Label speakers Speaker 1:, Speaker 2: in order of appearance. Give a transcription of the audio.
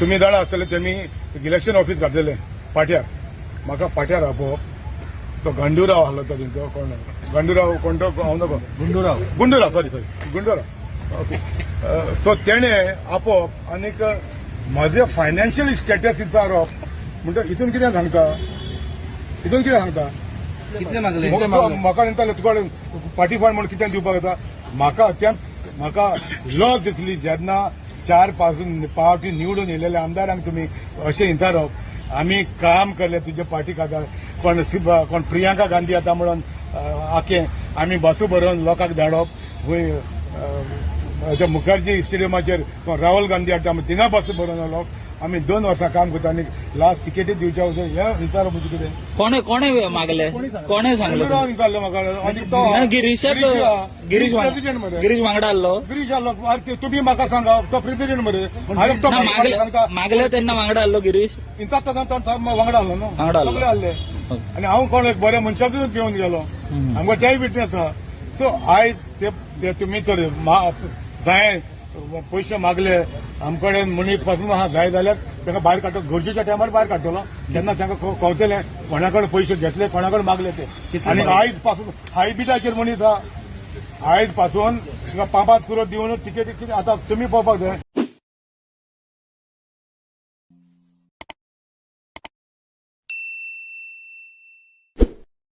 Speaker 1: तुम्ही जाणा आसतले तेमी इलेक्शन ऑफिस घातलेले पाट्यार म्हाका पाट्यार आपोवप तो गंडूराव आहलो तो तेंचो कोण गंडूराव कोण तो हांव नको Gundurao sorry Gundurao okay so तेणे आपोवप आनीक म्हजे फायनान्शियल स्टेटस विचारप म्हणटा हितून कितें सांगता
Speaker 2: कितले मागले
Speaker 1: म्हाका म्हणटाले तुका पार्टी फंड म्हणून कितें दिवपाक येता म्हाका लज दिसली जेन्ना 4-5 पावटी निवडून येयलेल्या आमदारांक तुमी अशें विचारप आमी काम केलें तुजे पार्टी खातीर कोण प्रियांका गांधी येता म्हणून आखें आमी बसू भरोवन लोकांक धाडप खंय मुखर्जी स्टेडियमाचेर राहुल गांधी हाडटा थिंगा बसू भरोवन लोक आमी 2 वर्सां काम करता आनी लास्ट तिकेटी दिवच्या हें विचारप म्हणजे कितें
Speaker 3: कोणे मागले कोणे सांगलें
Speaker 1: विचारलें म्हाका आनी तो
Speaker 3: गिरीश
Speaker 1: प्रेसिडेंट मरे
Speaker 3: गिरीश वांगडा आसलो
Speaker 1: गिरीश आलो तुमी म्हाका सांगा तो प्रेसिडेंट मरे हांवें तो सांगता
Speaker 3: मागले तेन्ना वांगडा आसलो गिरीश
Speaker 1: इंता वांगडा आसलो न्हू
Speaker 3: वांगडा आसलो.
Speaker 1: सगळे आहले आनी हांव कोण एक बऱ्या मनशाकूच घेवन गेलो आमकां तेय विटनेस आहा सो आयज ते तुमी तर जाय पयशे मागले आमकडे मनीस पासून आहा जाय जाल्यार ताका भायर काडटलो गरजेच्या टायमार भायर काडटलो तेन्ना तांकां कळटलें कोणाकडे पयशे घेतले कोणाकडे मागले ते आनी आयज पासून हायबिटाचेर मनीस आहा आयज पासून 5-5 करोड दिवन तिकेटी कितें आतां तुमी पळोवपाक जाय